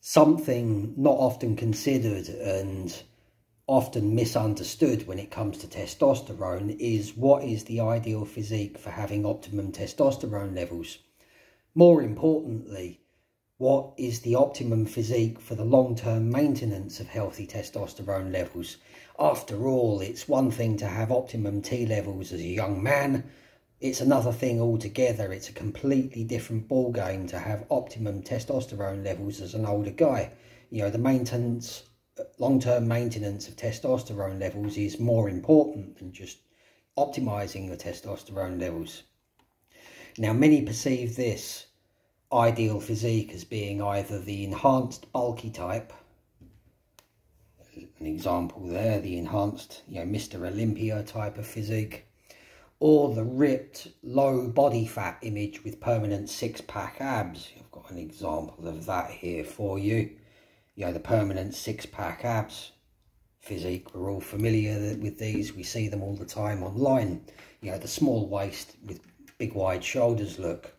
Something not often considered and often misunderstood when it comes to testosterone is what is the ideal physique for having optimum testosterone levels. More importantly, what is the optimum physique for the long-term maintenance of healthy testosterone levels? After all, it's one thing to have optimum T levels as a young man. It's another thing altogether. It's a completely different ball game to have optimum testosterone levels as an older guy. You know, the long-term maintenance of testosterone levels is more important than just optimizing your testosterone levels. Now, many perceive this ideal physique as being either the enhanced bulky type, an example there, the enhanced, Mr. Olympia type of physique, or the ripped low body fat image with permanent six-pack abs. I've got an example of that here for you. The permanent six-pack abs physique, we're all familiar with these. We see them all the time online. The small waist with big wide shoulders look.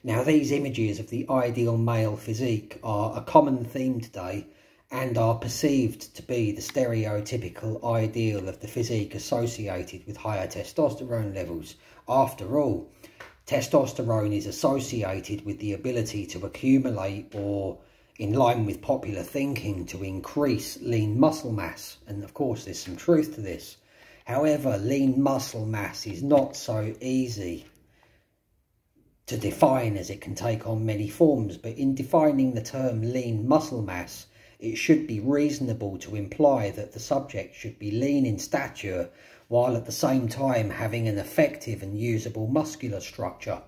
Now, these images of the ideal male physique are a common theme today and are perceived to be the stereotypical ideal of the physique associated with higher testosterone levels. After all, testosterone is associated with the ability to accumulate, or in line with popular thinking, to increase lean muscle mass. And of course, there's some truth to this. However, lean muscle mass is not so easy to define, as it can take on many forms. But in defining the term lean muscle mass, it should be reasonable to imply that the subject should be lean in stature while at the same time having an effective and usable muscular structure,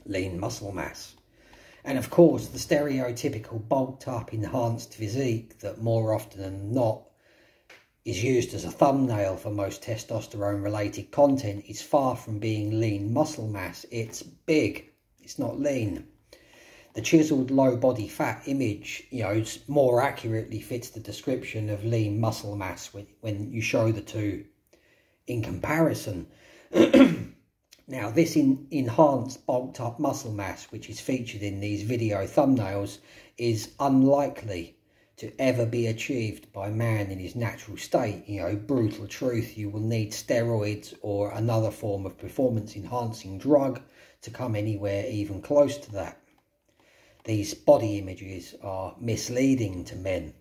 lean muscle mass. And of course, the stereotypical bulked up enhanced physique that more often than not is used as a thumbnail for most testosterone related content is far from being lean muscle mass. It's big, it's not lean. The chiseled low body fat image, more accurately fits the description of lean muscle mass when you show the two in comparison. Now, this enhanced bulked up muscle mass, which is featured in these video thumbnails, is unlikely to ever be achieved by man in his natural state. Brutal truth, you will need steroids or another form of performance enhancing drug to come anywhere even close to that. These body images are misleading to men.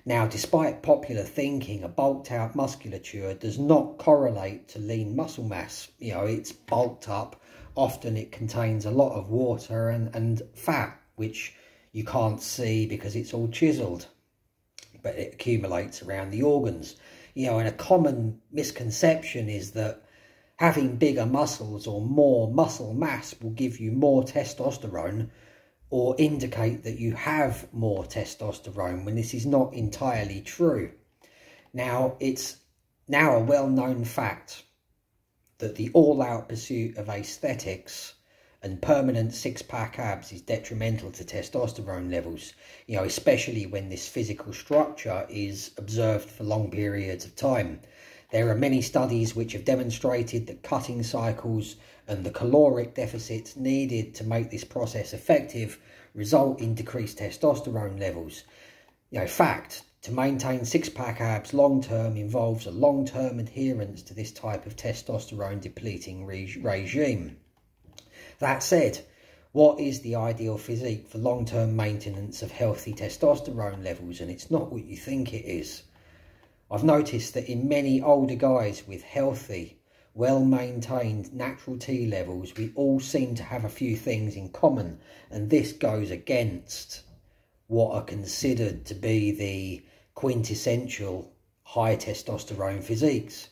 Now, despite popular thinking, a bulked out musculature does not correlate to lean muscle mass. It's bulked up. Often it contains a lot of water and fat, which you can't see because it's all chiseled, but it accumulates around the organs. And a common misconception is that having bigger muscles or more muscle mass will give you more testosterone or indicate that you have more testosterone, when this is not entirely true. Now, it's now a well-known fact that the all-out pursuit of aesthetics and permanent six-pack abs is detrimental to testosterone levels, especially when this physical structure is observed for long periods of time. There are many studies which have demonstrated that cutting cycles and the caloric deficits needed to make this process effective result in decreased testosterone levels. Fact, to maintain six-pack abs long-term involves a long-term adherence to this type of testosterone depleting regime. That said, what is the ideal physique for long-term maintenance of healthy testosterone levels? And it's not what you think it is. I've noticed that in many older guys with healthy, well-maintained natural T levels, we all seem to have a few things in common, and this goes against what are considered to be the quintessential high testosterone physiques.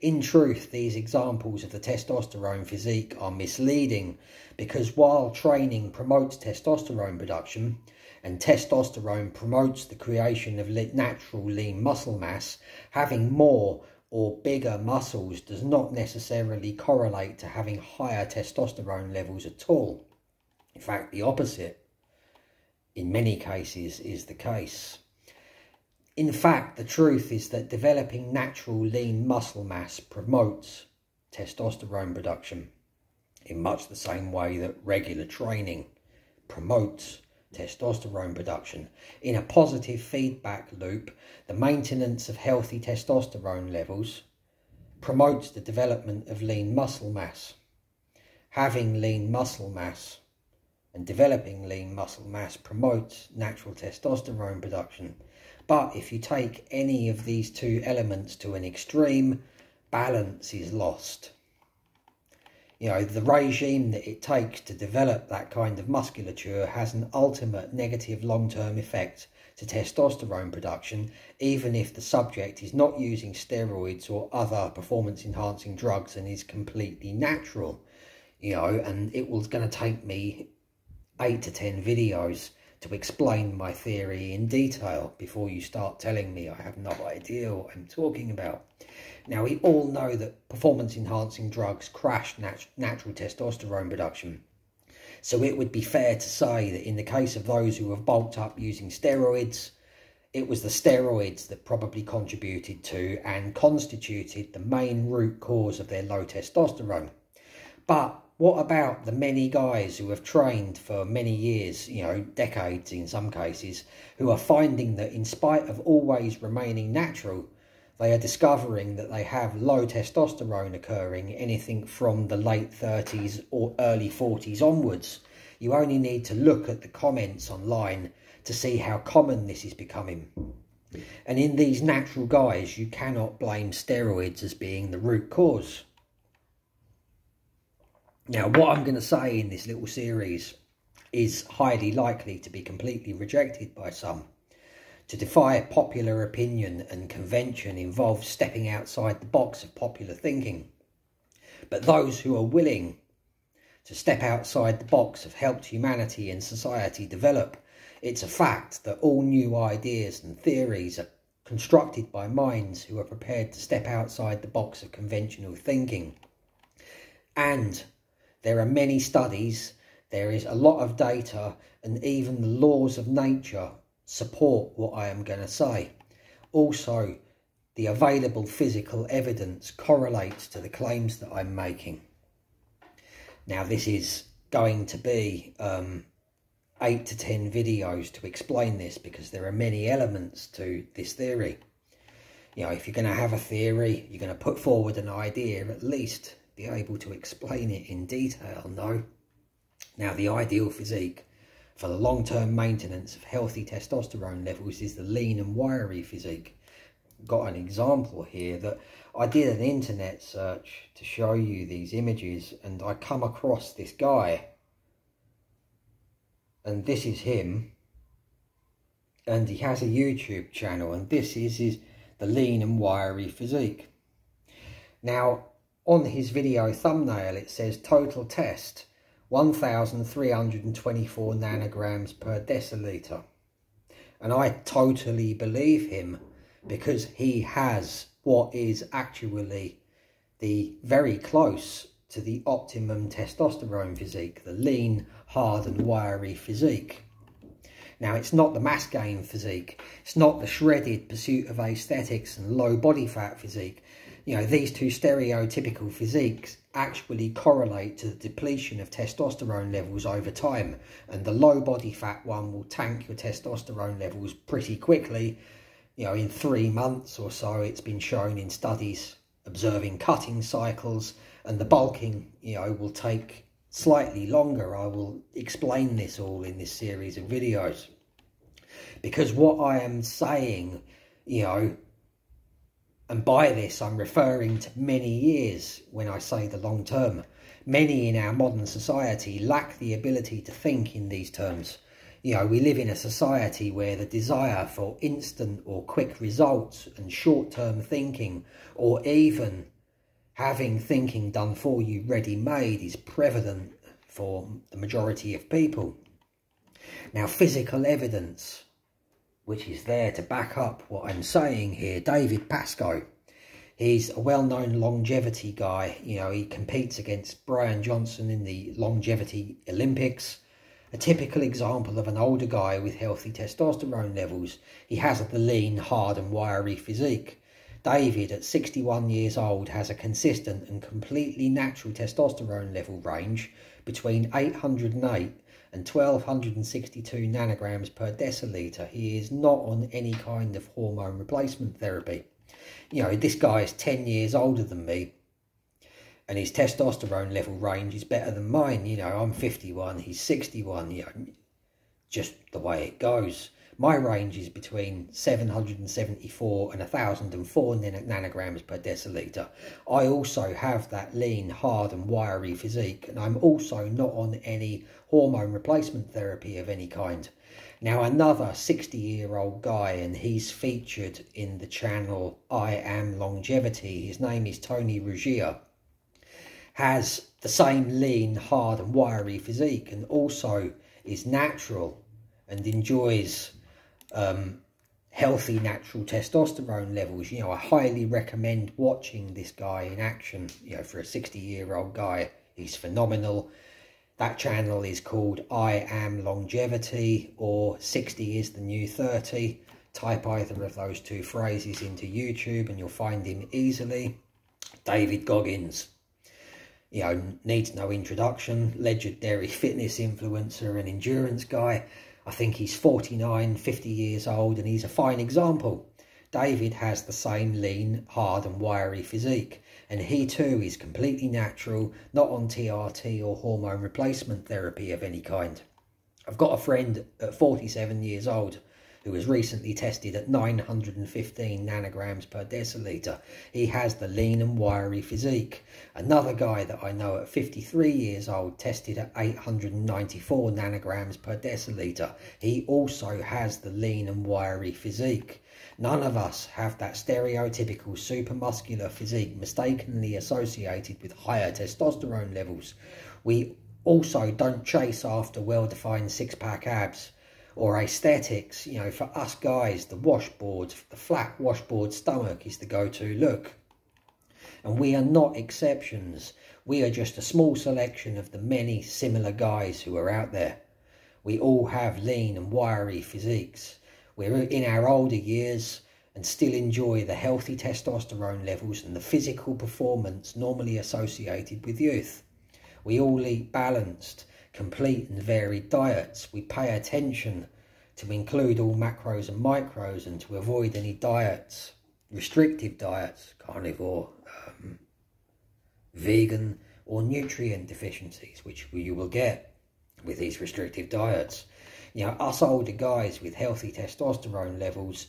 In truth, these examples of the testosterone physique are misleading, because while training promotes testosterone production, and testosterone promotes the creation of natural lean muscle mass, having more or bigger muscles does not necessarily correlate to having higher testosterone levels at all. In fact, the opposite, in many cases, is the case. In fact, the truth is that developing natural lean muscle mass promotes testosterone production in much the same way that regular training promotes testosterone production. In a positive feedback loop, the maintenance of healthy testosterone levels promotes the development of lean muscle mass. Having lean muscle mass and developing lean muscle mass promotes natural testosterone production. But if you take any of these two elements to an extreme, balance is lost. You know, the regime that it takes to develop that kind of musculature has an ultimate negative long-term effect to testosterone production, even if the subject is not using steroids or other performance-enhancing drugs and is completely natural. You know, and it was going to take me 8 to 10 videos to explain my theory in detail before you start telling me I have no idea what I'm talking about. Now, we all know that performance-enhancing drugs crash natural testosterone production. So it would be fair to say that in the case of those who have bulked up using steroids, it was the steroids that probably contributed to and constituted the main root cause of their low testosterone. But what about the many guys who have trained for many years, you know, decades in some cases, who are finding that in spite of always remaining natural, they are discovering that they have low testosterone occurring anything from the late 30s or early 40s onwards? You only need to look at the comments online to see how common this is becoming. And in these natural guys, you cannot blame steroids as being the root cause. Now, what I'm going to say in this little series is highly likely to be completely rejected by some. To defy popular opinion and convention involves stepping outside the box of popular thinking. But those who are willing to step outside the box have helped humanity and society develop. It's a fact that all new ideas and theories are constructed by minds who are prepared to step outside the box of conventional thinking. And there are many studies, there is a lot of data, and even the laws of nature support what I am going to say. Also, the available physical evidence correlates to the claims that I'm making. Now, this is going to be 8 to 10 videos to explain this, because there are many elements to this theory. You know, if you're going to have a theory, you're going to put forward an idea, at least be able to explain it in detail, no? Now, the ideal physique for the long-term maintenance of healthy testosterone levels is the lean and wiry physique. Got an example here that I did an internet search to show you these images, and I come across this guy, and this is him, and he has a YouTube channel, and this is the lean and wiry physique. Now, on his video thumbnail, it says total test 1,324 nanograms per deciliter. And I totally believe him, because he has what is actually the very close to the optimum testosterone physique, the lean, hard and wiry physique. Now, it's not the mass gain physique, it's not the shredded pursuit of aesthetics and low body fat physique. You know, these two stereotypical physiques actually correlate to the depletion of testosterone levels over time, and the low body fat one will tank your testosterone levels pretty quickly. You know, in 3 months or so, it's been shown in studies observing cutting cycles, and the bulking, you know, will take slightly longer. I will explain this all in this series of videos, because what I am saying, you know, and by this I'm referring to many years when I say the long term. Many in our modern society lack the ability to think in these terms. You know, we live in a society where the desire for instant or quick results and short-term thinking, or even having thinking done for you ready-made, is prevalent for the majority of people. Now, physical evidence, which is there to back up what I'm saying here. David Pascoe, he's a well-known longevity guy. You know, he competes against Brian Johnson in the longevity Olympics. A typical example of an older guy with healthy testosterone levels. He has the lean, hard and wiry physique. David, at 61 years old, has a consistent and completely natural testosterone level range between 808 and 1262 nanograms per decilitre. He is not on any kind of hormone replacement therapy. You know, this guy is 10 years older than me, and his testosterone level range is better than mine. You know, I'm 51, he's 61, you know, just the way it goes. My range is between 774 and 1004 nanograms per decilitre. I also have that lean, hard and wiry physique, and I'm also not on any hormone replacement therapy of any kind. Now, another 60-year-old guy, and he's featured in the channel I Am Longevity, his name is Tony Ruggier, has the same lean, hard and wiry physique, and also is natural and enjoys healthy natural testosterone levels. You know, I highly recommend watching this guy in action. You know, for a 60-year-old guy, he's phenomenal. That channel is called I Am Longevity, or 60 is the new 30. Type either of those two phrases into YouTube and you'll find him easily. David Goggins, you know, needs no introduction. Legendary fitness influencer and endurance guy. I think he's 49, 50 years old, and he's a fine example. David has the same lean, hard and wiry physique, and he too is completely natural, not on TRT or hormone replacement therapy of any kind. I've got a friend at 47 years old who was recently tested at 915 nanograms per decilitre. He has the lean and wiry physique. Another guy that I know at 53 years old tested at 894 nanograms per decilitre. He also has the lean and wiry physique. None of us have that stereotypical supermuscular physique mistakenly associated with higher testosterone levels. We also don't chase after well-defined six-pack abs or aesthetics. You know, for us guys, the washboard, the flat washboard stomach is the go-to look. And we are not exceptions. We are just a small selection of the many similar guys who are out there. We all have lean and wiry physiques. We're in our older years and still enjoy the healthy testosterone levels and the physical performance normally associated with youth. We all eat balanced, complete and varied diets. We pay attention to include all macros and micros and to avoid any diets, restrictive diets, carnivore, vegan or nutrient deficiencies, which you will get with these restrictive diets. You know, us older guys with healthy testosterone levels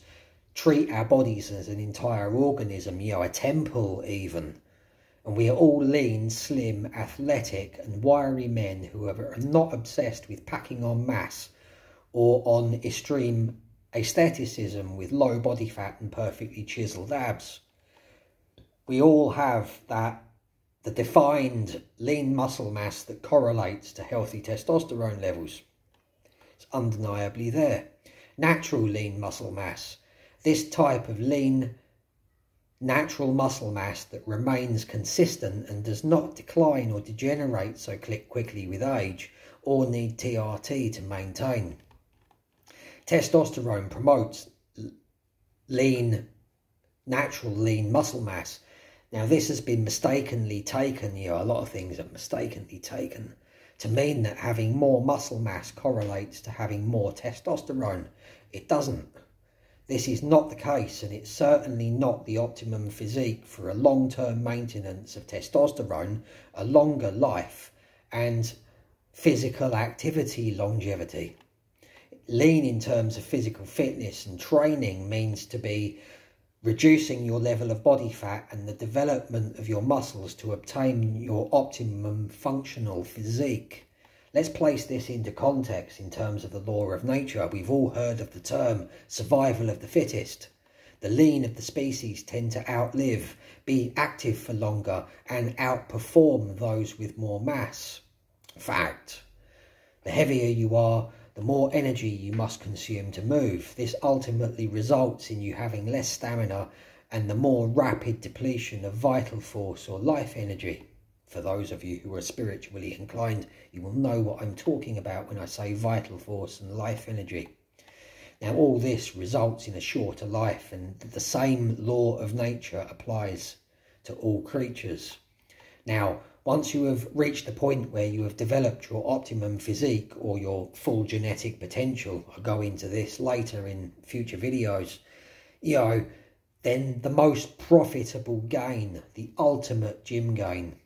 treat our bodies as an entire organism, you know, a temple even. And we are all lean, slim, athletic and wiry men who are not obsessed with packing on mass or on extreme aestheticism with low body fat and perfectly chiseled abs. We all have the defined lean muscle mass that correlates to healthy testosterone levels. It's undeniably there. Natural lean muscle mass. This type of lean natural muscle mass that remains consistent and does not decline or degenerate so quickly with age or need TRT to maintain. Testosterone promotes natural lean muscle mass. Now this has been mistakenly taken, you know, a lot of things are mistakenly taken to mean that having more muscle mass correlates to having more testosterone. It doesn't. This is not the case, and it's certainly not the optimum physique for a long-term maintenance of testosterone, a longer life, and physical activity longevity. Lean in terms of physical fitness and training means to be reducing your level of body fat and the development of your muscles to obtain your optimum functional physique. Let's place this into context in terms of the law of nature. We've all heard of the term survival of the fittest. The lean of the species tend to outlive, be active for longer, and outperform those with more mass. Fact. The heavier you are, the more energy you must consume to move. This ultimately results in you having less stamina and the more rapid depletion of vital force or life energy. For those of you who are spiritually inclined, you will know what I'm talking about when I say vital force and life energy. Now, all this results in a shorter life, and the same law of nature applies to all creatures. Now, Once you have reached the point where you have developed your optimum physique or your full genetic potential, I'll go into this later in future videos, then the most profitable gain, the ultimate gym gain,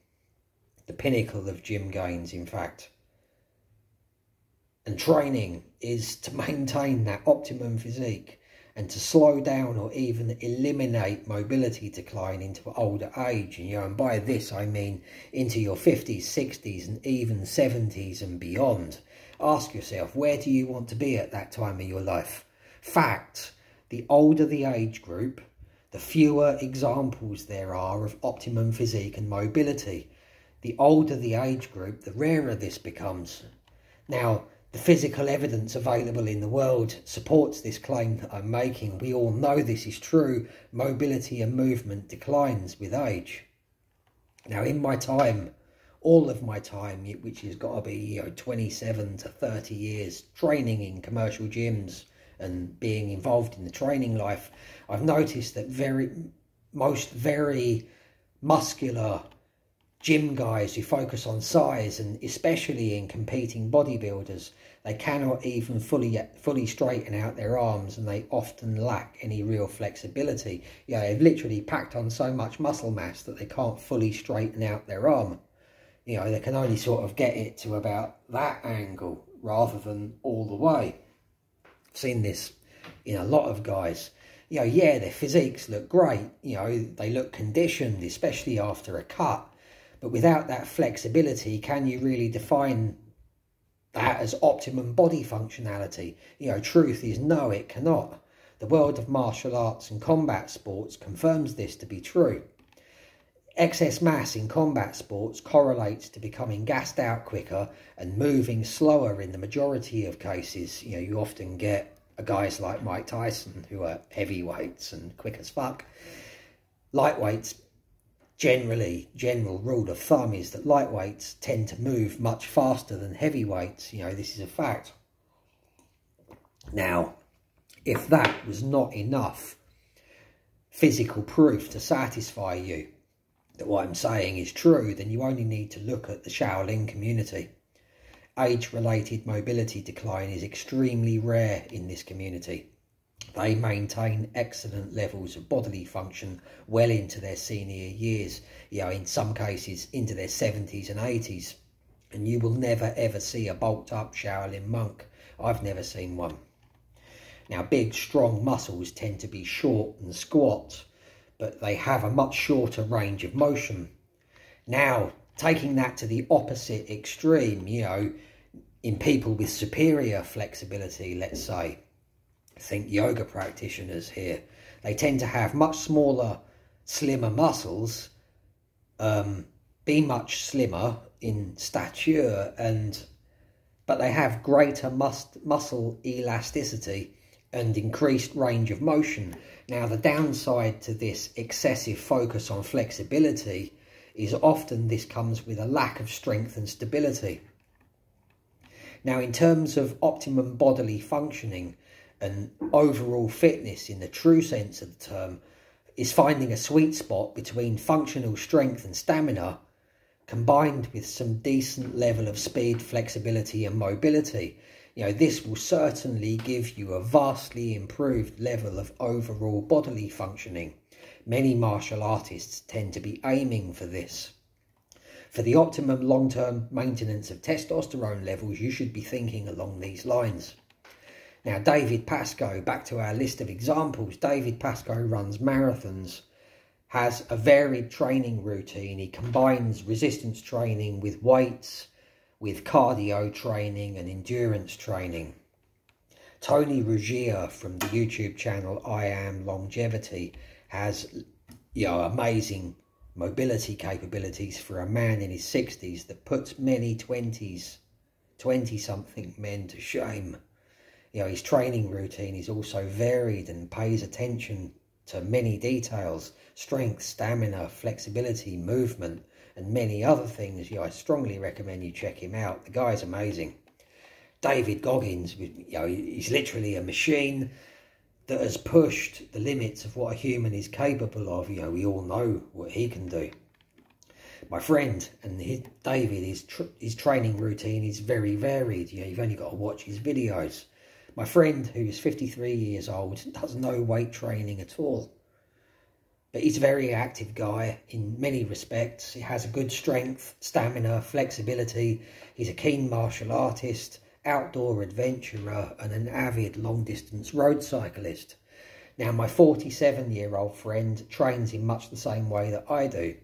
the pinnacle of gym gains, in fact, and training is to maintain that optimum physique and to slow down or even eliminate mobility decline into older age. And by this I mean into your 50s, 60s and even 70s and beyond. Ask yourself, where do you want to be at that time of your life? Fact, the older the age group, the fewer examples there are of optimum physique and mobility. The older the age group, the rarer this becomes. Now, the physical evidence available in the world supports this claim that I'm making. We all know this is true. Mobility and movement declines with age. Now, in my time, all of my time, which has got to be 27 to 30 years training in commercial gyms and being involved in the training life, I've noticed that most very muscular gym guys who focus on size, and especially in competing bodybuilders, they cannot even fully straighten out their arms, and they often lack any real flexibility. They've literally packed on so much muscle mass that they can't fully straighten out their arm. They can only sort of get it to about that angle rather than all the way. I've seen this in a lot of guys. Their physiques look great. They look conditioned, especially after a cut. But without that flexibility, can you really define that as optimum body functionality? Truth is no, it cannot. The world of martial arts and combat sports confirms this to be true. Excess mass in combat sports correlates to becoming gassed out quicker and moving slower in the majority of cases. You often get guys like Mike Tyson who are heavyweights and quick as fuck. Lightweights, general rule of thumb is that lightweights tend to move much faster than heavyweights. This is a fact. Now, if that was not enough physical proof to satisfy you that what I'm saying is true, then you only need to look at the Shaolin community. Age-related mobility decline is extremely rare in this community. They maintain excellent levels of bodily function well into their senior years, in some cases into their 70s and 80s. And you will never ever see a bulked up Shaolin monk. I've never seen one. Now, big, strong muscles tend to be short and squat, but they have a much shorter range of motion. Now, taking that to the opposite extreme, in people with superior flexibility, let's say, think yoga practitioners here, they tend to have much smaller, slimmer muscles, be much slimmer in stature, but they have greater muscle elasticity and increased range of motion. Now, the downside to this excessive focus on flexibility is often this comes with a lack of strength and stability. Now, in terms of optimum bodily functioning and overall fitness in the true sense of the term, is finding a sweet spot between functional strength and stamina combined with some decent level of speed, flexibility and mobility. This will certainly give you a vastly improved level of overall bodily functioning. Many martial artists tend to be aiming for this. For the optimum long-term maintenance of testosterone levels, you should be thinking along these lines. Now, David Pascoe, back to our list of examples. David Pascoe runs marathons, has a varied training routine. He combines resistance training with weights, with cardio training and endurance training. Tony Ruggier from the YouTube channel I Am Longevity has amazing mobility capabilities for a man in his 60s that puts many 20-something men to shame. His training routine is also varied and pays attention to many details: strength, stamina, flexibility, movement, and many other things. I strongly recommend you check him out. The guy's amazing. David Goggins, he's literally a machine that has pushed the limits of what a human is capable of. We all know what he can do. My friend, and David, his training routine is very varied. You know, you've only got to watch his videos. My friend, who is 53 years old, does no weight training at all. But he's a very active guy in many respects. He has a good strength, stamina, flexibility. He's a keen martial artist, outdoor adventurer, and an avid long-distance road cyclist. Now, my 47-year-old friend trains in much the same way that I do.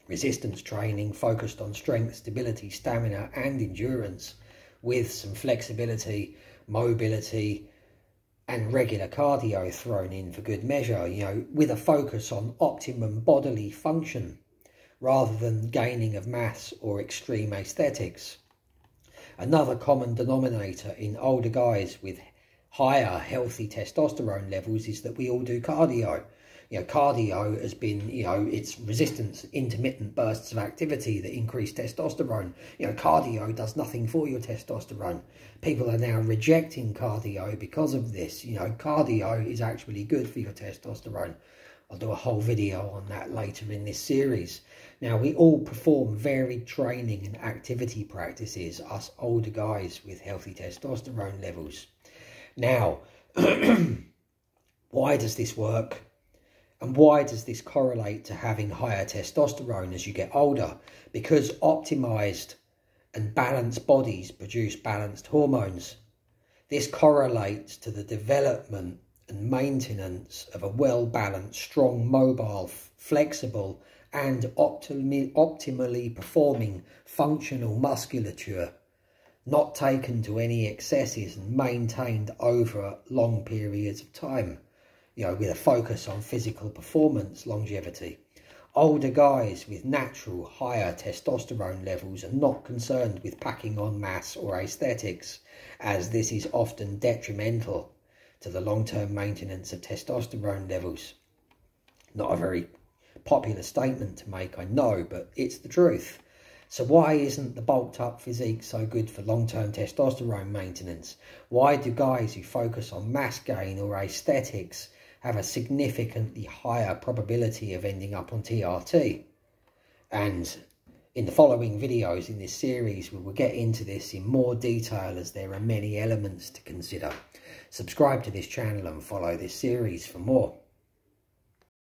Resistance training focused on strength, stability, stamina, and endurance, with some flexibility, mobility, and regular cardio thrown in for good measure, you know, with a focus on optimum bodily function rather than gaining of mass or extreme aesthetics. Another common denominator in older guys with higher healthy testosterone levels is that we all do cardio. You know, cardio has been, you know, it's resistance, intermittent bursts of activity that increase testosterone. You know, cardio does nothing for your testosterone. People are now rejecting cardio because of this. You know, cardio is actually good for your testosterone. I'll do a whole video on that later in this series. Now, we all perform varied training and activity practices, us older guys with healthy testosterone levels. Now, why does this work? And why does this correlate to having higher testosterone as you get older? Because optimized and balanced bodies produce balanced hormones. This correlates to the development and maintenance of a well-balanced, strong, mobile, flexible, and optimally performing functional musculature, not taken to any excesses and maintained over long periods of time. You know, with a focus on physical performance longevity. Older guys with natural higher testosterone levels are not concerned with packing on mass or aesthetics, as this is often detrimental to the long-term maintenance of testosterone levels. Not a very popular statement to make, I know, but it's the truth. So why isn't the bulked up physique so good for long-term testosterone maintenance? Why do guys who focus on mass gain or aesthetics have a significantly higher probability of ending up on TRT? And in the following videos in this series, we will get into this in more detail, as there are many elements to consider. Subscribe to this channel and follow this series for more.